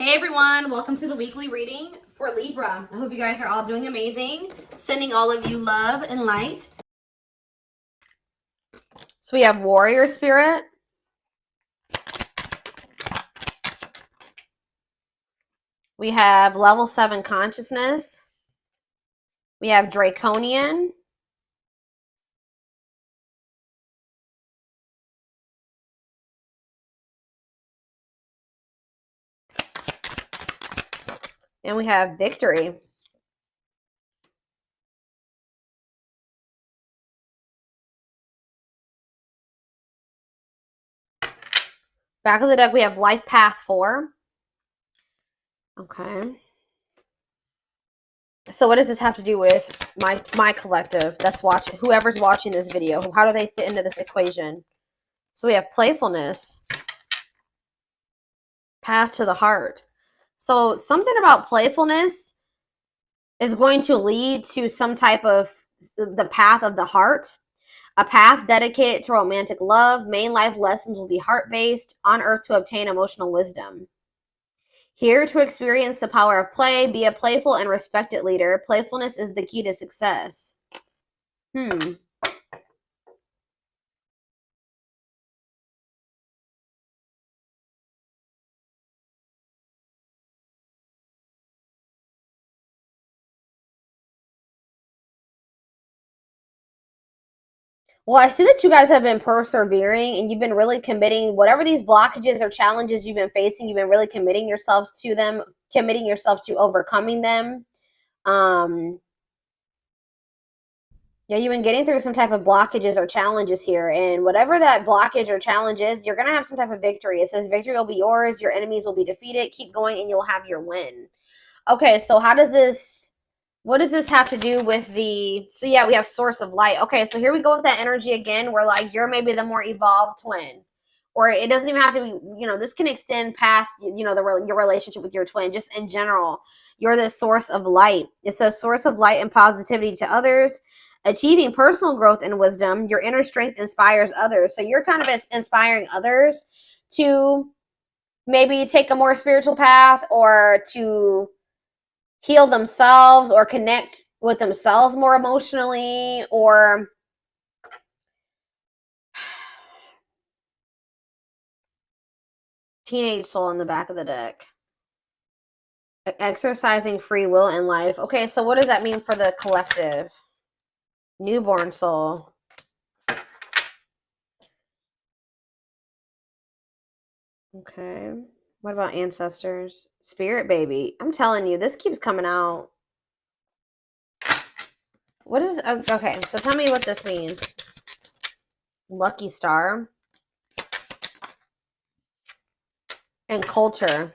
Hey everyone, welcome to the weekly reading for Libra. I hope you guys are all doing amazing. Sending all of you love and light. So we have Warrior Spirit. We have Level 7 Consciousness. We have Draconian. And we have Victory. Back of the deck, we have Life Path 4. Okay. So what does this have to do with my collective that's watching, whoever's watching this video? How do they fit into this equation? So we have Playfulness. Path to the Heart. So something about playfulness is going to lead to some type of the path of the heart. A path dedicated to romantic love. Main life lessons will be heart-based, on earth to obtain emotional wisdom. Here to experience the power of play, be a playful and respected leader. Playfulness is the key to success. Well, I see that you guys have been persevering and you've been really committing, whatever these blockages or challenges you've been facing, you've been really committing yourselves to them, committing yourself to overcoming them. Yeah, you've been getting through some type of blockages or challenges here, and whatever that blockage or challenge is, you're going to have some type of victory. It says victory will be yours, your enemies will be defeated, keep going, and you'll have your win. Okay, so what does this have to do with so yeah, we have source of light. Okay, so here we go with that energy again, where like you're maybe the more evolved twin. Or it doesn't even have to be, this can extend past, your relationship with your twin, just in general. You're the source of light. It says source of light and positivity to others, achieving personal growth and wisdom. Your inner strength inspires others. So you're kind of inspiring others to maybe take a more spiritual path, or to heal themselves, or connect with themselves more emotionally, or teenage soul in the back of the deck. Exercising free will in life. Okay, so what does that mean for the collective? Newborn soul. Okay. What about ancestors? Spirit baby. I'm telling you, this keeps coming out. What is... Okay, so tell me what this means. Lucky star. And culture.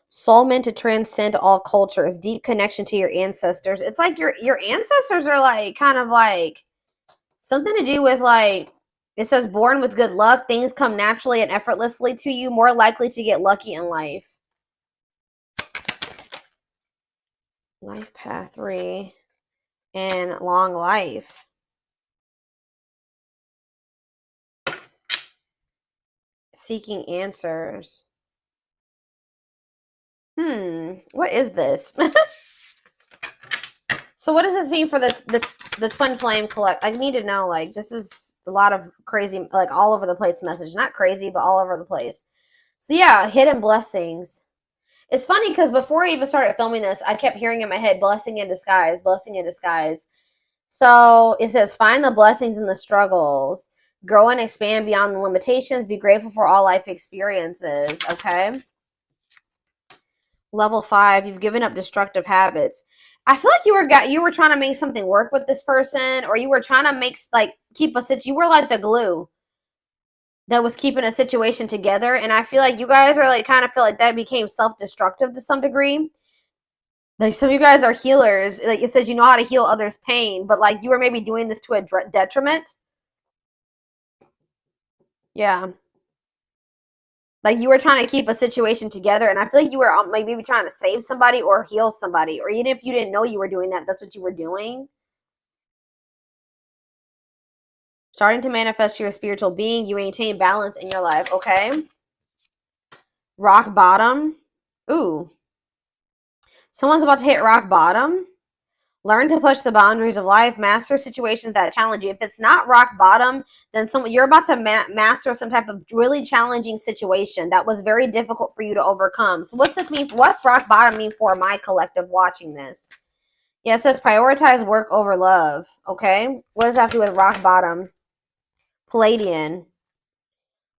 Soul meant to transcend all cultures. Deep connection to your ancestors. It's like your ancestors are like kind of like something to do with like, it says born with good luck. Things come naturally and effortlessly to you. More likely to get lucky in life. Life path 3. And long life. Seeking answers. What is this? So what does this mean for the twin flame collect? I need to know, like, this is a lot of crazy, like, all over the place message. Not crazy, but all over the place. So yeah, hidden blessings. It's funny because before I even started filming this, I kept hearing in my head, blessing in disguise, blessing in disguise. So it says, find the blessings in the struggles. Grow and expand beyond the limitations. Be grateful for all life experiences. Okay. Level 5, you've given up destructive habits. I feel like you were trying to make something work with this person, or you were trying to you were like the glue that was keeping a situation together. And I feel like you guys are like, kind of feel like that became self-destructive to some degree. Like, some of you guys are healers. Like, it says you know how to heal others' pain, but like you were maybe doing this to a detriment. Yeah. Like, you were trying to keep a situation together, and I feel like you were like maybe trying to save somebody or heal somebody, or even if you didn't know you were doing that, that's what you were doing. Starting to manifest your spiritual being. You maintain balance in your life. Okay. Rock bottom. Ooh. Someone's about to hit rock bottom. Learn to push the boundaries of life. Master situations that challenge you. If it's not rock bottom, then you're about to master some type of really challenging situation that was very difficult for you to overcome. So what's this mean? What's rock bottom mean for my collective watching this? Yeah, it says prioritize work over love. Okay. What does that have to do with rock bottom? Palladian.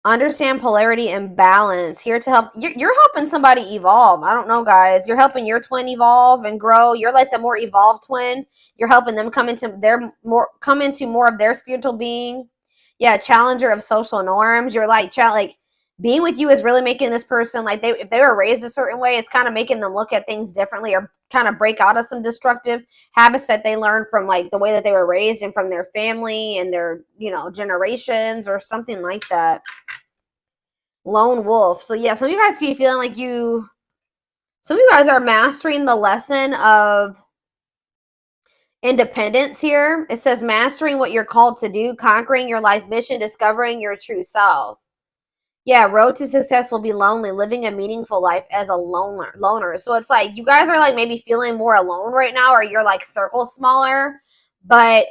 Understand polarity and balance. Here to help. You're helping somebody evolve. I don't know, guys. You're helping your twin evolve and grow. You're like the more evolved twin. You're helping them come into more of their spiritual being. Yeah, challenger of social norms. You're like being with you is really making this person like if they were raised a certain way, it's kind of making them look at things differently or kind of break out of some destructive habits that they learned from like the way that they were raised and from their family and their generations or something like that. Lone wolf. So yeah, some of you guys could be feeling like some of you guys are mastering the lesson of independence here. It says mastering what you're called to do, conquering your life mission, discovering your true self. Yeah, road to success will be lonely, living a meaningful life as a loner. So it's like you guys are like maybe feeling more alone right now, or you're like circle smaller, but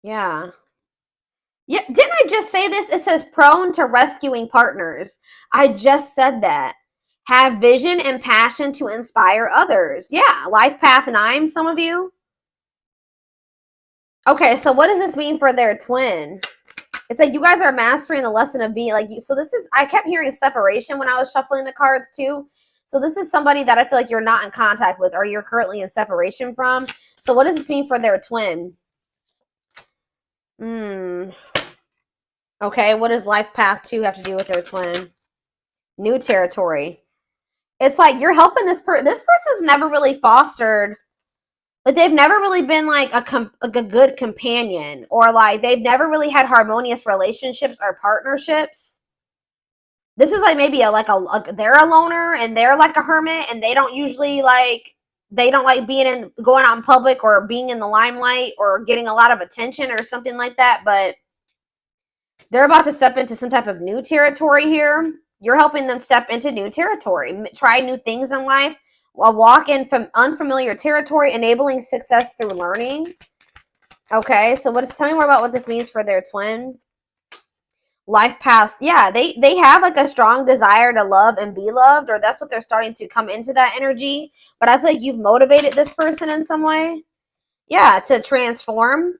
yeah. Yeah, didn't I just say this? It says prone to rescuing partners. I just said that. Have vision and passion to inspire others. Yeah, life path 9, some of you. Okay, so what does this mean for their twin? It's like you guys are mastering the lesson of being like, so this is, I kept hearing separation when I was shuffling the cards too. So this is somebody that I feel like you're not in contact with or you're currently in separation from. So what does this mean for their twin? Okay, what does life path 2 have to do with their twin? New territory. It's like you're helping this person's never really fostered, like they've never really been like a good companion, or like they've never really had harmonious relationships or partnerships. This is like maybe they're a loner and they're like a hermit and they don't like going out in public or being in the limelight or getting a lot of attention or something like that, but they're about to step into some type of new territory here. You're helping them step into new territory, try new things in life, while walk in from unfamiliar territory, enabling success through learning. Okay, so tell me more about what this means for their twin. Life path. Yeah, they have like a strong desire to love and be loved, or that's what they're starting to come into that energy. But I feel like you've motivated this person in some way. Yeah, to transform.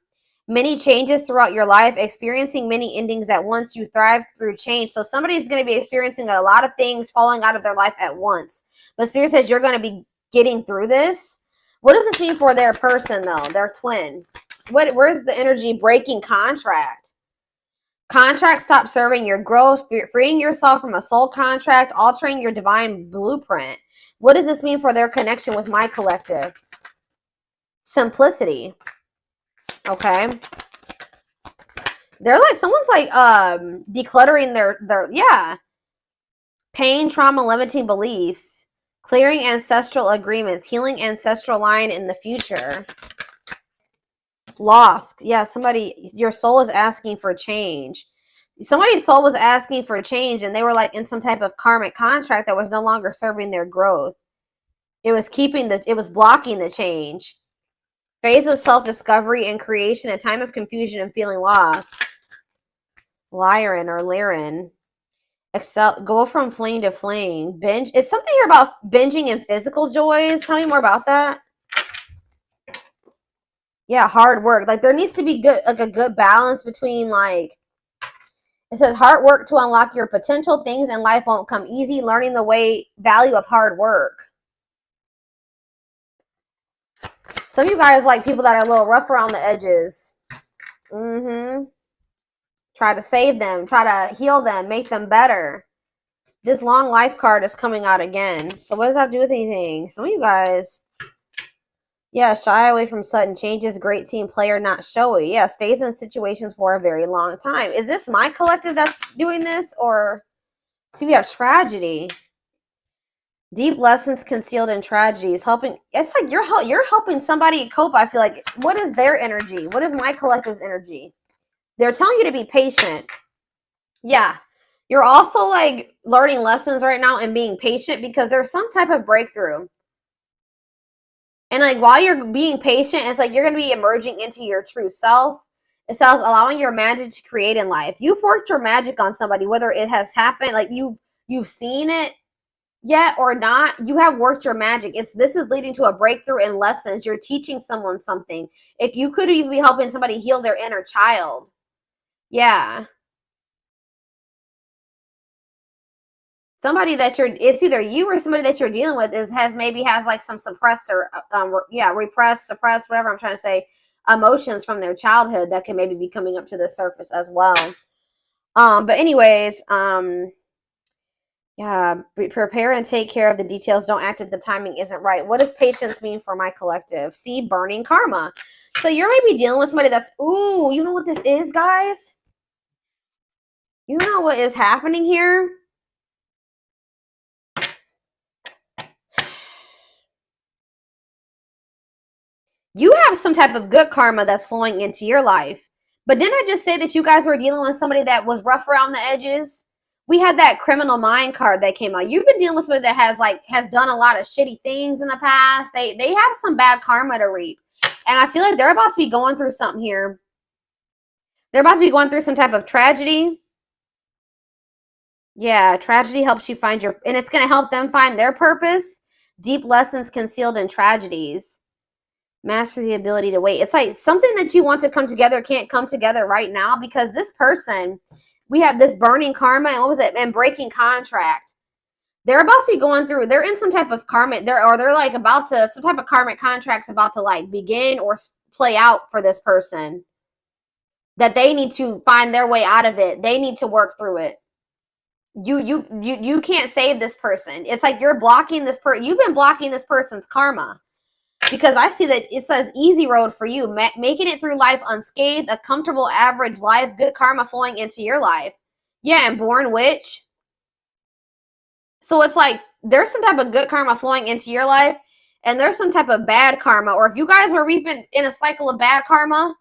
Many changes throughout your life, experiencing many endings at once. You thrive through change. So somebody's going to be experiencing a lot of things falling out of their life at once. But Spirit says you're going to be getting through this. What does this mean for their person, though? Their twin. Where's the energy? Breaking contract. Contract stop serving your growth, freeing yourself from a soul contract, altering your divine blueprint. What does this mean for their connection with my collective? Simplicity. Okay. They're like, someone's like decluttering their yeah. Pain, trauma, limiting beliefs, clearing ancestral agreements, healing ancestral line in the future. Lost. Yeah, your soul is asking for change. Somebody's soul was asking for change and they were like in some type of karmic contract that was no longer serving their growth. It was blocking the change. Phase of self-discovery and creation, a time of confusion and feeling lost. Lyran or Lyran. Go from flame to flame. Binge. It's something here about binging and physical joys. Tell me more about that. Yeah, hard work. Like there needs to be a good balance between like, it says hard work to unlock your potential. Things in life won't come easy. Learning the value of hard work. Some of you guys like people that are a little rough around the edges. Try to save them. Try to heal them. Make them better. This long life card is coming out again. So what does that have to do with anything? Some of you guys, yeah, shy away from sudden changes. Great team player, not showy. Yeah, stays in situations for a very long time. Is this my collective that's doing this? Or see, we have tragedy. Deep lessons concealed in tragedies. Helping. It's like you're helping somebody cope. I feel like. What is their energy? What is my collective's energy? They're telling you to be patient. Yeah. You're also like learning lessons right now and being patient because there's some type of breakthrough. And like while you're being patient, it's like you're going to be emerging into your true self. It says allowing your magic to create in life. You've worked your magic on somebody, whether it has happened, like you've seen it yet or not. You have worked your magic. This is leading to a breakthrough in lessons. You're teaching someone something. If you could even be helping somebody heal their inner child. Yeah. Somebody that it's either you or somebody that you're dealing with has like some suppressed or repressed, suppressed, whatever I'm trying to say, emotions from their childhood that can maybe be coming up to the surface as well. But anyways, yeah, prepare and take care of the details. Don't act if the timing isn't right. What does patience mean for my collective? See, burning karma. So you're maybe dealing with somebody that's, ooh, you know what this is, guys? You know what is happening here? You have some type of good karma that's flowing into your life. But didn't I just say that you guys were dealing with somebody that was rough around the edges? We had that criminal mind card that came out. You've been dealing with somebody that has done a lot of shitty things in the past. They have some bad karma to reap. And I feel like they're about to be going through something here. They're about to be going through some type of tragedy. Yeah, tragedy helps you find and it's going to help them find their purpose. Deep lessons concealed in tragedies. Master the ability to wait. It's like something that you want to come together can't come together right now because this person, we have this burning karma and what was it? And breaking contract. They're about to be going through, they're in some type of karmic, they're like about to, some type of karmic contract's about to like begin or play out for this person. That they need to find their way out of it. They need to work through it. You can't save this person. It's like you're blocking this you've been blocking this person's karma. Because I see that it says easy road for you, making it through life unscathed, a comfortable average life, good karma flowing into your life. Yeah, and born witch. So it's like there's some type of good karma flowing into your life, and there's some type of bad karma. Or if you guys were reaping in a cycle of bad karma,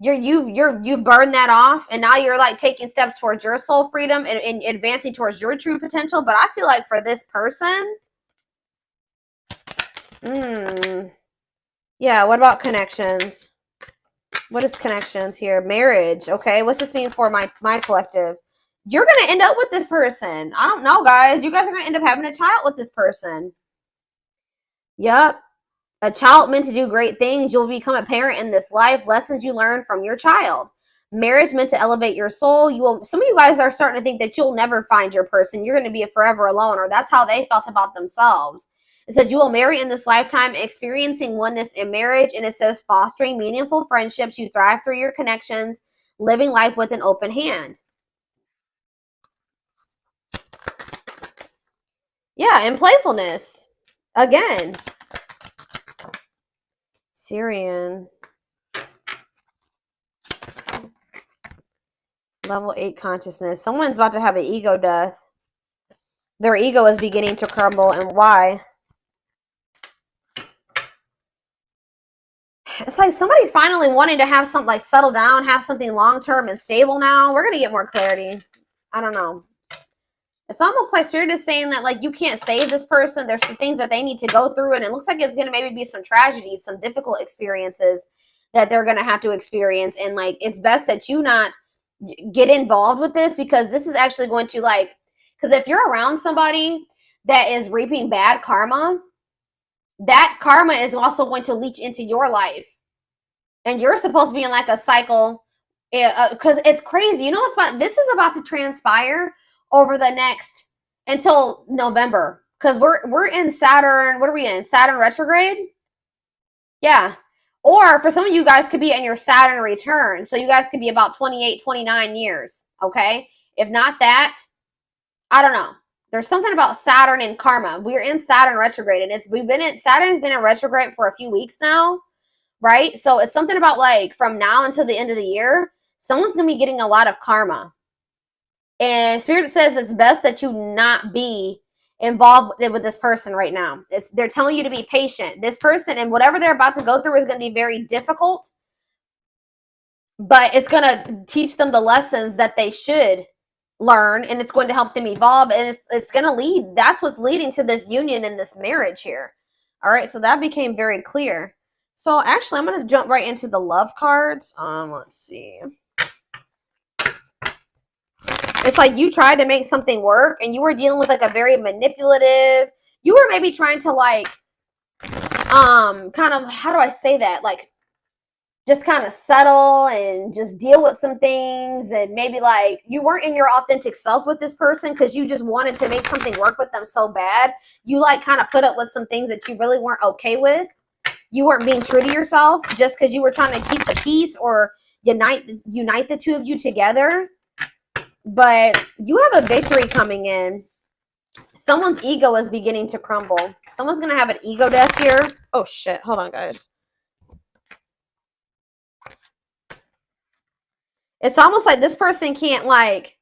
you've burned that off, and now you're like taking steps towards your soul freedom and advancing towards your true potential. But I feel like for this person, yeah, what about connections? What is connections here? Marriage. Okay, what's this mean for my collective? You're gonna end up with this person. I don't know, guys. You guys are gonna end up having a child with this person. Yep. A child meant to do great things. You'll become a parent in this life. Lessons you learn from your child. Marriage meant to elevate your soul. Some of you guys are starting to think that you'll never find your person. You're going to be forever alone, or that's how they felt about themselves. It says you will marry in this lifetime, experiencing oneness in marriage. And it says fostering meaningful friendships. You thrive through your connections, living life with an open hand. Yeah, and playfulness. Again. Syrian. Level 8 consciousness. Someone's about to have an ego death. Their ego is beginning to crumble. And why? It's like somebody's finally wanting to have something like settle down, have something long-term and stable now. We're going to get more clarity. I don't know. It's almost like Spirit is saying that like you can't save this person. There's some things that they need to go through. And it looks like it's going to maybe be some tragedies, some difficult experiences that they're going to have to experience. And like it's best that you not get involved with this because this is actually going to like, because if you're around somebody that is reaping bad karma, that karma is also going to leach into your life. And you're supposed to be in like a cycle because it's crazy. You know what's about, this is about to transpire over the next until November because we're in Saturn. What are we in? Saturn retrograde? Yeah. Or for some of you guys could be in your Saturn return. So you guys could be about 28, 29 years. Okay. If not that, I don't know. There's something about Saturn and karma. We're in Saturn retrograde and Saturn's been in retrograde for a few weeks now. Right? So it's something about like from now until the end of the year, someone's going to be getting a lot of karma. And Spirit says it's best that you not be involved with this person right now. They're telling you to be patient. This person and whatever they're about to go through is going to be very difficult. but it's going to teach them the lessons that they should learn, and it's going to help them evolve, and it's going to lead. That's what's leading to this union and this marriage here. All right, so that became very clear. So actually, I'm going to jump right into the love cards. Let's see. It's like you tried to make something work, and you were dealing with like a very manipulative. You were maybe trying to like, kind of, how do I say that? Like, just kind of settle and just deal with some things, and maybe like you weren't in your authentic self with this person because you just wanted to make something work with them so bad. You like kind of put up with some things that you really weren't okay with. You weren't being true to yourself just because you were trying to keep the peace or unite the two of you together. But you have a victory coming in. Someone's ego is beginning to crumble. Someone's gonna have an ego death here. Oh shit, hold on guys. It's almost like this person can't, like,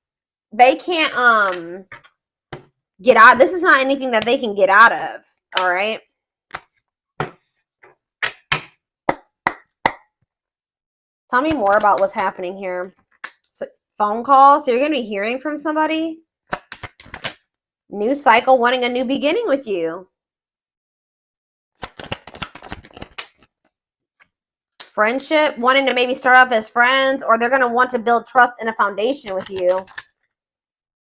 they can't get out. This is not anything that they can get out of. All right. Tell me more about what's happening here. So, phone call. So you're going to be hearing from somebody. New cycle, wanting a new beginning with you. Friendship, wanting to maybe start off as friends, or they're going to want to build trust and a foundation with you.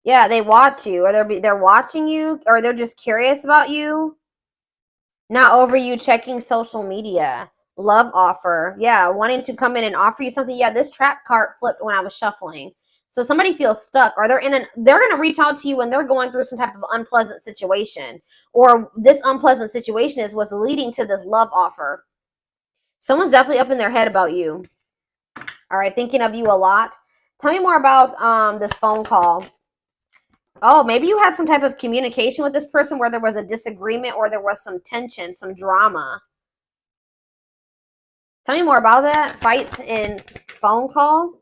Yeah, they watch you, or they're watching you, or they're just curious about you. Not over you checking social media. Love offer. Yeah, wanting to come in and offer you something. Yeah, this trap card flipped when I was shuffling. So somebody feels stuck, or they're going to reach out to you when they're going through some type of unpleasant situation, or this unpleasant situation is what's leading to this love offer. Someone's definitely up in their head about you. All right, thinking of you a lot. Tell me more about this phone call. Oh, maybe you had some type of communication with this person where there was a disagreement or there was some tension, some drama. Tell me more about that. Fights in phone call.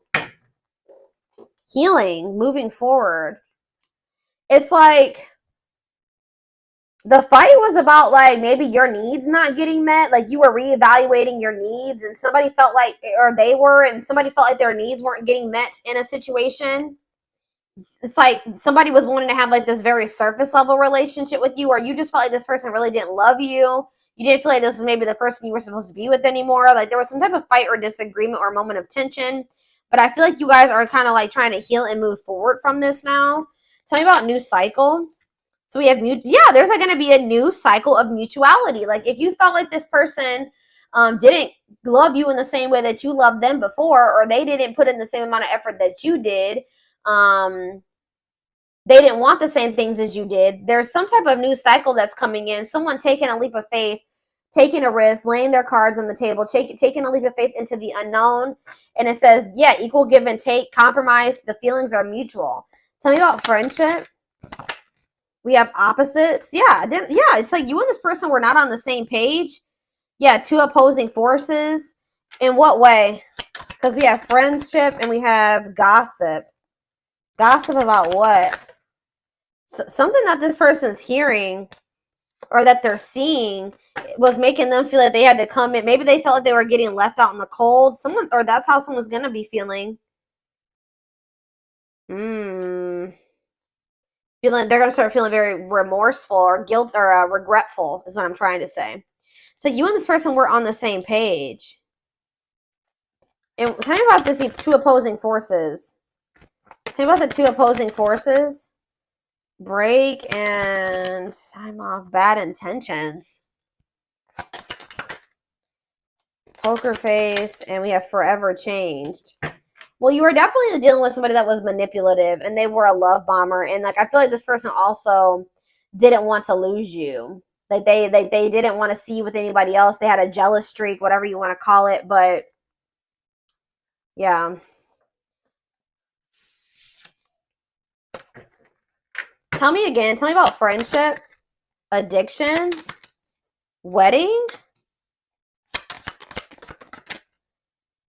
Healing, moving forward. It's like the fight was about like maybe your needs not getting met. Like you were reevaluating your needs and somebody felt like, or they were, and somebody felt like their needs weren't getting met in a situation. It's like somebody was wanting to have like this very surface level relationship with you, or you just felt like this person really didn't love you. You didn't feel like this was maybe the person you were supposed to be with anymore. Like there was some type of fight or disagreement or moment of tension. But I feel like you guys are kind of like trying to heal and move forward from this now. Tell me about new cycle. So we have there's like going to be a new cycle of mutuality. Like if you felt like this person didn't love you in the same way that you loved them before, or they didn't put in the same amount of effort that you did, they didn't want the same things as you did. There's some type of new cycle that's coming in. Someone taking a leap of faith, taking a risk, laying their cards on the table, taking a leap of faith into the unknown. And it says, yeah, equal give and take, compromise. The feelings are mutual. Tell me about friendship. We have opposites. Yeah, it's like you and this person were not on the same page. Yeah, two opposing forces. In what way? Because we have friendship and we have gossip. Gossip about what? Something that this person's hearing or that they're seeing was making them feel like they had to come in. Maybe they felt like they were getting left out in the cold. Or that's how someone's going to be feeling. They're going to start feeling very remorseful or guilt or regretful is what I'm trying to say. So you and this person were on the same page. And tell me about this two opposing forces. Tell me about the two opposing forces. Break and time off. Bad intentions. Poker face. And we have forever changed. Well, you were definitely dealing with somebody that was manipulative. And they were a love bomber. And like I feel like this person also didn't want to lose you. Like they didn't want to see you with anybody else. They had a jealous streak, whatever you want to call it. But yeah. Tell me again. Tell me about friendship, addiction, wedding,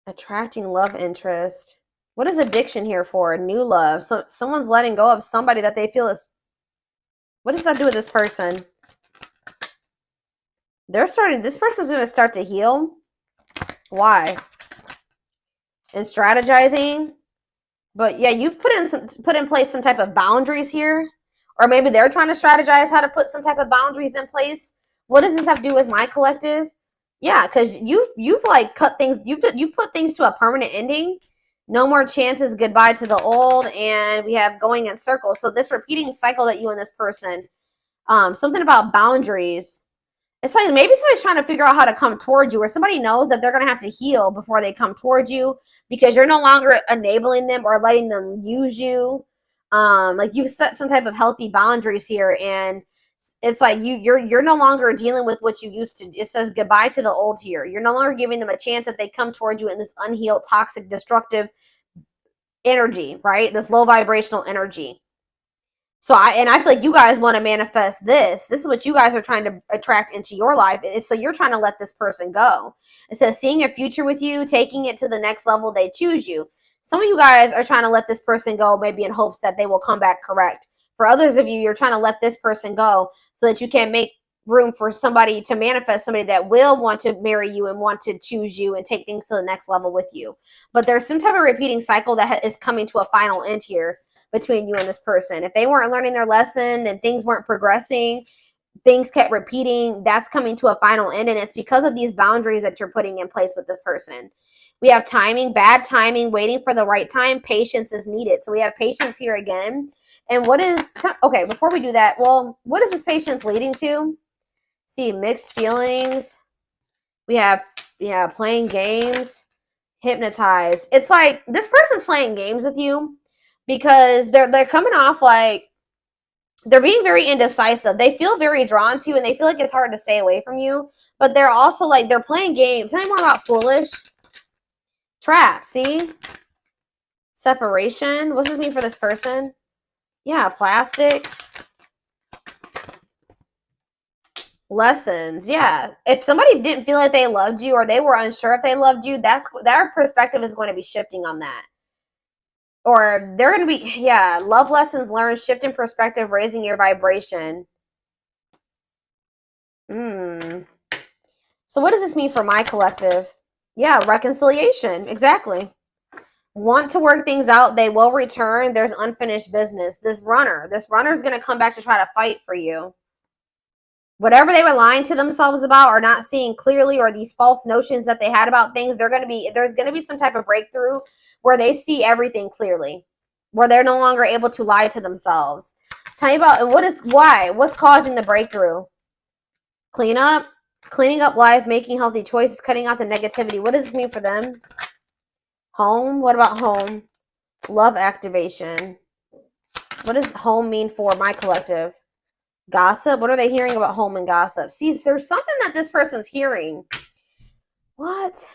attracting love interest. What is addiction here for? New love. So someone's letting go of somebody that they feel is. What does that do with this person? This person's going to start to heal. Why? and strategizing. But yeah, you've put in place some type of boundaries here. Or maybe they're trying to strategize how to put some type of boundaries in place. What does this have to do with my collective? Yeah, because you've like cut things, you put things to a permanent ending. No more chances, goodbye to the old, and we have going in circles. So this repeating cycle that you and this person, something about boundaries. It's like maybe somebody's trying to figure out how to come towards you, or somebody knows that they're going to have to heal before they come towards you because you're no longer enabling them or letting them use you. Like you've set some type of healthy boundaries here, and it's like you're no longer dealing with what you used to. It says goodbye to the old here. You're no longer giving them a chance if they come towards you in this unhealed, toxic, destructive energy, right? This low vibrational energy. So I feel like you guys want to manifest this. This is what you guys are trying to attract into your life. So you're trying to let this person go. It says seeing a future with you, taking it to the next level, they choose you. Some of you guys are trying to let this person go, maybe in hopes that they will come back correct. For others of you, you're trying to let this person go so that you can make room for somebody to manifest, somebody that will want to marry you and want to choose you and take things to the next level with you. But there's some type of repeating cycle that is coming to a final end here between you and this person. If they weren't learning their lesson and things weren't progressing, things kept repeating, that's coming to a final end, and it's because of these boundaries that you're putting in place with this person. We have timing, bad timing, waiting for the right time. Patience is needed. So we have patience here again. And what is, okay, before we do that, well, what is this patience leading to? See, mixed feelings. We have, yeah, playing games, hypnotized. It's like this person's playing games with you because they're coming off like they're being very indecisive. They feel very drawn to you and they feel like it's hard to stay away from you. But they're also like, they're playing games. Tell me more about foolish. Trap, see? Separation. What does this mean for this person? Yeah, plastic. Lessons. Yeah. If somebody didn't feel like they loved you or they were unsure if they loved you, their perspective is going to be shifting on that. Or they're going to be, yeah, love lessons learned, shift in perspective, raising your vibration. So what does this mean for my collective? Yeah, reconciliation. Exactly. Want to work things out. They will return. There's unfinished business. This runner is going to come back to try to fight for you. Whatever they were lying to themselves about or not seeing clearly, or these false notions that they had about things, there's going to be some type of breakthrough where they see everything clearly, where they're no longer able to lie to themselves. Tell me about, and what's causing the breakthrough? Cleaning up life, making healthy choices, cutting out the negativity. What does this mean for them? Home. What about home? Love activation. What does home mean for my collective? Gossip. What are they hearing about home and gossip? See, there's something that this person's hearing. What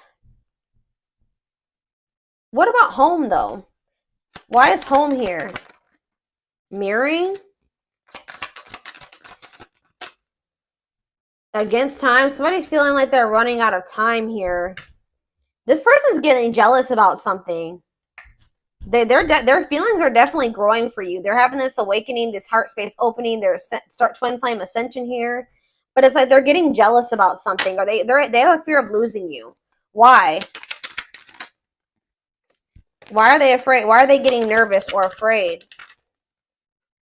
about home though? Why is home here? Mirroring. Against time. Somebody's feeling like they're running out of time here. This person's getting jealous about something. Their feelings are definitely growing for you. They're having this awakening, this heart space opening. There's twin flame ascension here, but it's like they're getting jealous about something, or they have a fear of losing you. Why? Why are they afraid? Why are they getting nervous or afraid?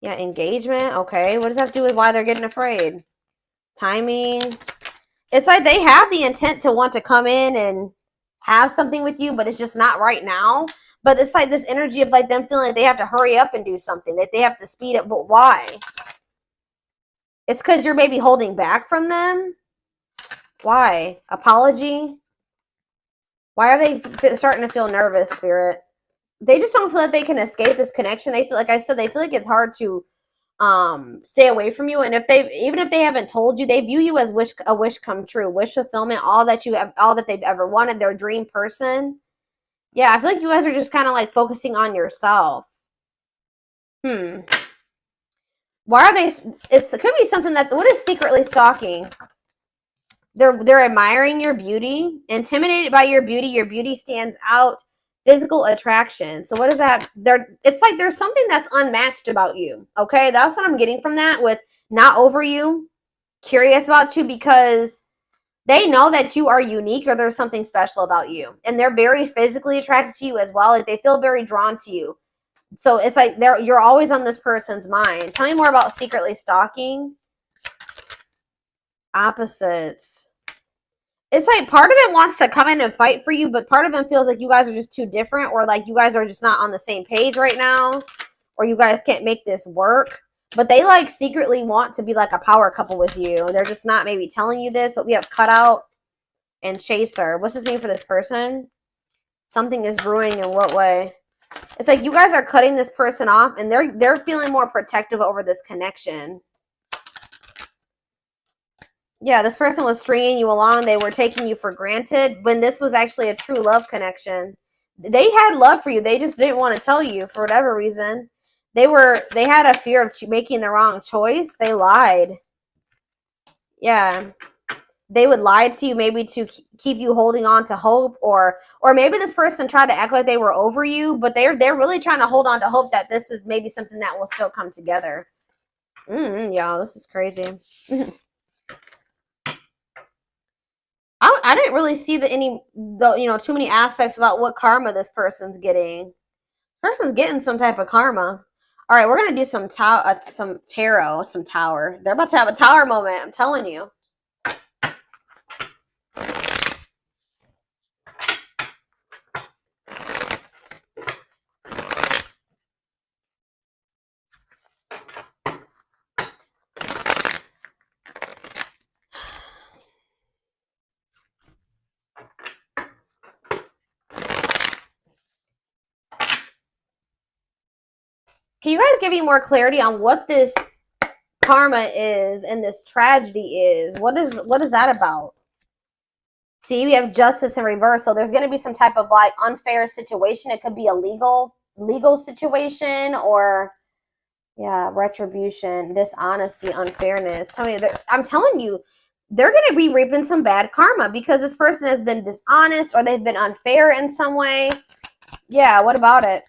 Yeah, engagement. Okay, what does that have to do with why they're getting afraid? Timing. It's like they have the intent to want to come in and have something with you, but it's just not right now. But it's like this energy of like them feeling like they have to hurry up and do something, that they have to speed up. But why? It's because you're maybe holding back from them. Why? Apology. Why are they starting to feel nervous, Spirit? They just don't feel like they can escape this connection. They feel, like I said, they feel like it's hard to stay away from you. And even if they haven't told you, they view you as a wish come true, wish fulfillment, all that they've ever wanted, their dream person. Yeah, I feel like you guys are just kind of like focusing on yourself. Why are they? It could be something that, what is secretly stalking? They're admiring your beauty, intimidated by your beauty. Your beauty stands out. Physical attraction. So what is that? It's like there's something that's unmatched about you. Okay, that's what I'm getting from that, with not over you, curious about you, because They know that you are unique or there's something special about you. And they're very physically attracted to you as well. Like they feel very drawn to you. So it's like you're always on this person's mind. Tell me more about secretly stalking. Opposites. It's like part of them wants to come in and fight for you, but part of them feels like you guys are just too different, or like you guys are just not on the same page right now, or you guys can't make this work. But they like secretly want to be like a power couple with you. They're just not maybe telling you this, but we have cutout and chaser. What's this mean for this person? Something is brewing in what way? It's like you guys are cutting this person off and they're feeling more protective over this connection. Yeah, this person was stringing you along. They were taking you for granted when this was actually a true love connection. They had love for you. They just didn't want to tell you for whatever reason. They had a fear of making the wrong choice. They lied. Yeah. They would lie to you maybe to keep you holding on to hope, or maybe this person tried to act like they were over you, but they're really trying to hold on to hope that this is maybe something that will still come together. Y'all, this is crazy. I didn't really see too many aspects about what karma this person's getting. Person's getting some type of karma. All right, we're gonna do some tarot, some tower. They're about to have a tower moment. I'm telling you. Can you guys give me more clarity on what this karma is and this tragedy is? What is that about? See, we have justice in reverse. So there's going to be some type of like unfair situation. It could be a legal situation, or yeah, retribution, dishonesty, unfairness. I'm telling you, they're going to be reaping some bad karma because this person has been dishonest or they've been unfair in some way. Yeah, what about it?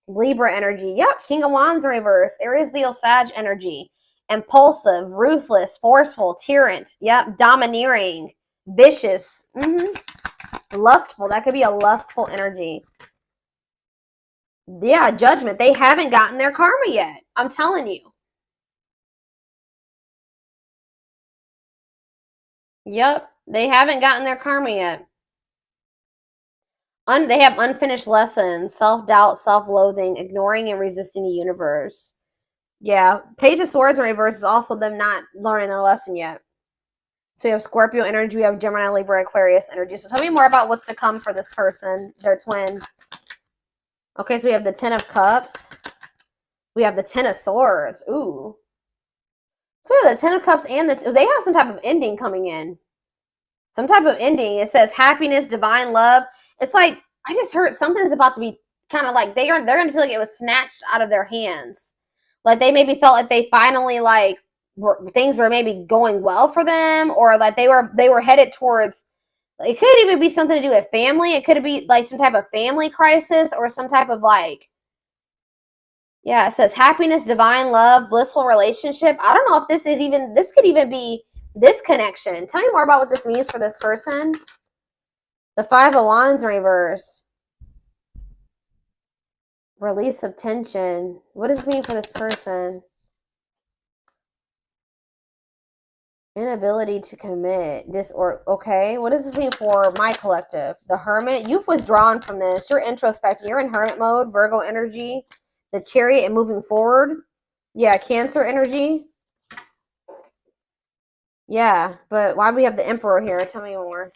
Libra energy. Yep, King of Wands in reverse. Aries, Leo, Sag energy. Impulsive, ruthless, forceful, tyrant. Yep, domineering, vicious. Lustful. That could be a lustful energy. Yeah, judgment. They haven't gotten their karma yet. I'm telling you. Yep, they haven't gotten their karma yet. They have unfinished lessons, self-doubt, self-loathing, ignoring and resisting the universe. Yeah, Page of Swords in reverse is also them not learning their lesson yet. So we have Scorpio energy, we have Gemini, Libra, Aquarius energy. So tell me more about what's to come for this person, their twin. Okay, so we have the Ten of Cups. We have the Ten of Swords. Ooh. So we have the Ten of Cups and this. They have some type of ending coming in. Some type of ending. It says happiness, divine love. It's like, I just heard something's about to be kind of like, they're going to feel like it was snatched out of their hands. Like they maybe felt like they finally things were maybe going well for them, or like they were headed towards, it could even be something to do with family. It could be like some type of family crisis or some type of yeah, it says happiness, divine love, blissful relationship. I don't know if this could even be this connection. Tell me more about what this means for this person. The Five of Wands in reverse. Release of tension. What does it mean for this person? Inability to commit. Okay, what does this mean for my collective? The Hermit. You've withdrawn from this. You're introspecting. You're in hermit mode. Virgo energy. The Chariot and moving forward. Yeah, Cancer energy. Yeah, but why do we have the Emperor here? Tell me more.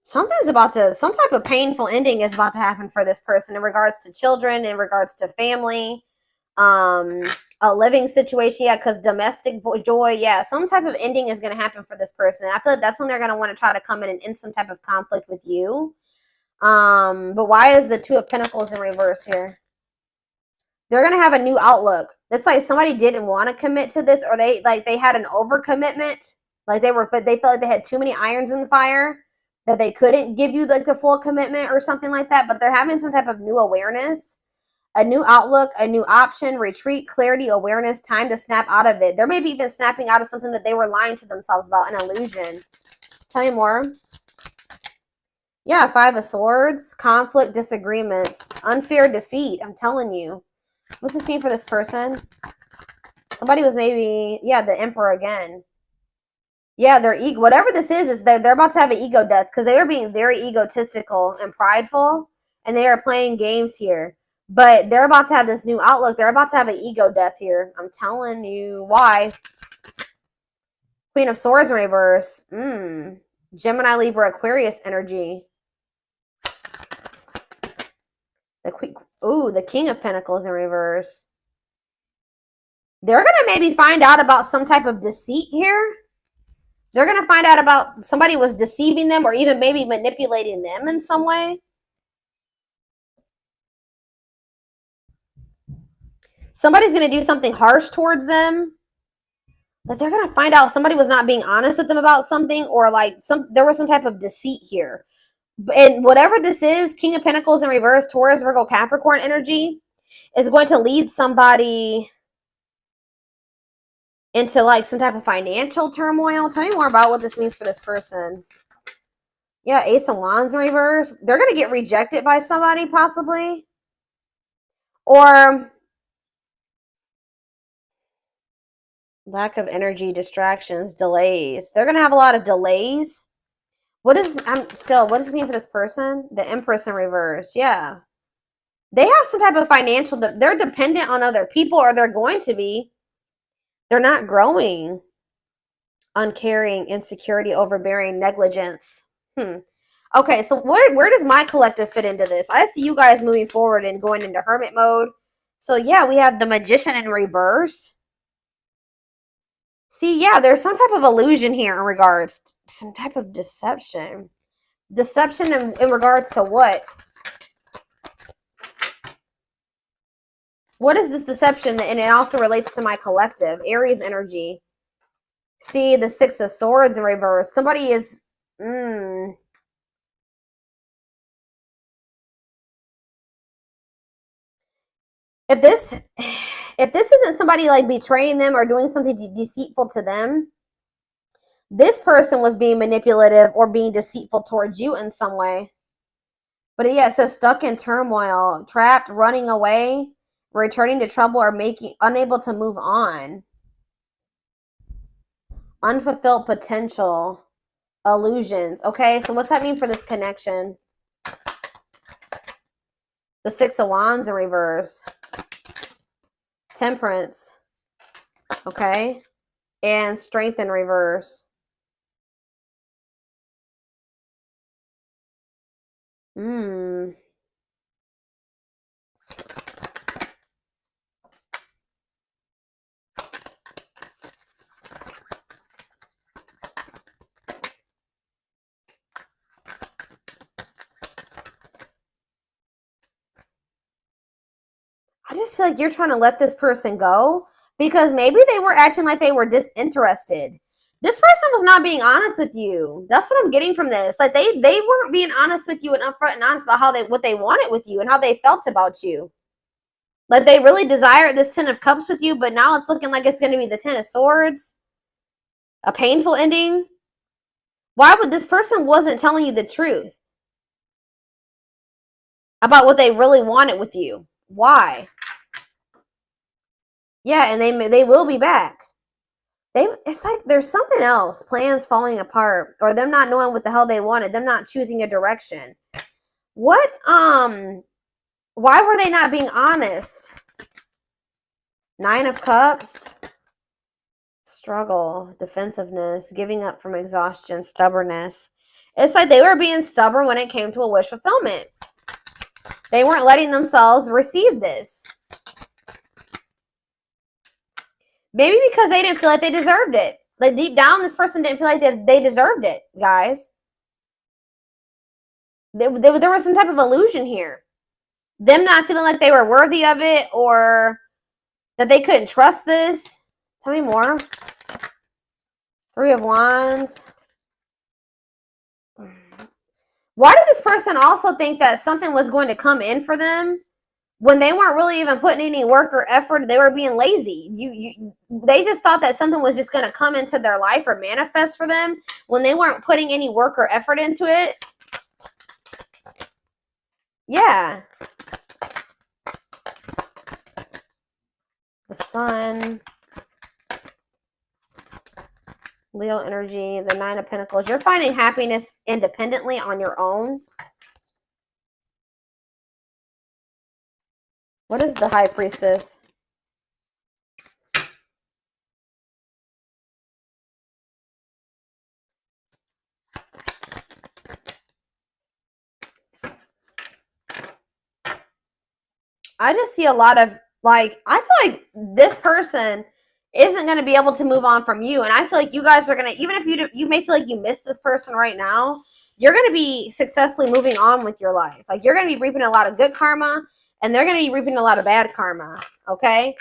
Some type of painful ending is about to happen for this person in regards to children, in regards to family, a living situation. Yeah, because domestic joy. Yeah, some type of ending is going to happen for this person. And I feel like that's when they're going to want to try to come in and end some type of conflict with you. But why is the Two of Pentacles in reverse here? They're going to have a new outlook. It's like somebody didn't want to commit to this, or they had an overcommitment. Like they felt like they had too many irons in the fire, that they couldn't give you like the full commitment or something like that. But they're having some type of new awareness. A new outlook, a new option, retreat, clarity, awareness, time to snap out of it. They're maybe even snapping out of something that they were lying to themselves about, an illusion. Tell me more. Yeah, 5 of Swords, conflict, disagreements, unfair defeat. I'm telling you. What's this mean for this person? Somebody was maybe, yeah, the Emperor again. Yeah, their ego, whatever this is they're about to have an ego death because they were being very egotistical and prideful, and they are playing games here. But they're about to have this new outlook. They're about to have an ego death here. I'm telling you why. Queen of Swords in reverse. Gemini, Libra, Aquarius energy. The King of Pentacles in reverse. They're going to maybe find out about some type of deceit here. They're going to find out about somebody was deceiving them or even maybe manipulating them in some way. Somebody's going to do something harsh towards them. But they're going to find out somebody was not being honest with them about something, or like there was some type of deceit here. And whatever this is, King of Pentacles in reverse, Taurus, Virgo, Capricorn energy is going to lead somebody into like some type of financial turmoil. Tell me more about what this means for this person. Yeah, Ace of Wands in reverse. They're going to get rejected by somebody possibly. Or lack of energy, distractions, delays. They're going to have a lot of delays. What does this mean for this person? The Empress in reverse. Yeah. They have some type of financial, they're dependent on other people, or they're going to be. They're not growing. Uncaring, insecurity, overbearing, negligence. Okay, so where does my collective fit into this? I see you guys moving forward and going into hermit mode. So yeah, we have the Magician in reverse. See, yeah, there's some type of illusion here in regards to some type of deception. Deception in regards to what? What is this deception? And it also relates to my collective. Aries energy. See, the Six of Swords in reverse. Somebody is... If this isn't somebody like betraying them or doing something deceitful to them, this person was being manipulative or being deceitful towards you in some way. But yeah, it says stuck in turmoil, trapped, running away, returning to trouble, or unable to move on. Unfulfilled potential, illusions. Okay, so what's that mean for this connection? The Six of Wands in reverse. Temperance. Okay. And Strength in reverse. I just feel like you're trying to let this person go because maybe they were acting like they were disinterested. This person was not being honest with you. That's what I'm getting from this. Like they weren't being honest with you and upfront and honest about what they wanted with you and how they felt about you. Like they really desired this Ten of Cups with you, but now it's looking like it's going to be the Ten of Swords. A painful ending. Why would this person wasn't telling you the truth about what they really wanted with you? Why? Yeah, and they will be back. It's like there's something else. Plans falling apart, or them not knowing what the hell they wanted, them not choosing a direction. What? Why were they not being honest? Nine of Cups. Struggle, defensiveness, giving up from exhaustion, stubbornness. It's like they were being stubborn when it came to a wish fulfillment. They weren't letting themselves receive this. Maybe because they didn't feel like they deserved it. Like deep down, this person didn't feel like they deserved it, guys. There was some type of illusion here. Them not feeling like they were worthy of it or that they couldn't trust this. Tell me more. Three of Wands. Why did this person also think that something was going to come in for them when they weren't really even putting any work or effort. They were being lazy. They just thought that something was just going to come into their life or manifest for them when they weren't putting any work or effort into it. Yeah. The Sun, Leo energy, the Nine of Pentacles. You're finding happiness independently on your own. What is the High Priestess? I just see a lot of, like, I feel like this person isn't going to be able to move on from you. And I feel like you guys are going to, even if you may feel like you miss this person right now, you're going to be successfully moving on with your life. Like, you're going to be reaping a lot of good karma, and they're going to be reaping a lot of bad karma, okay?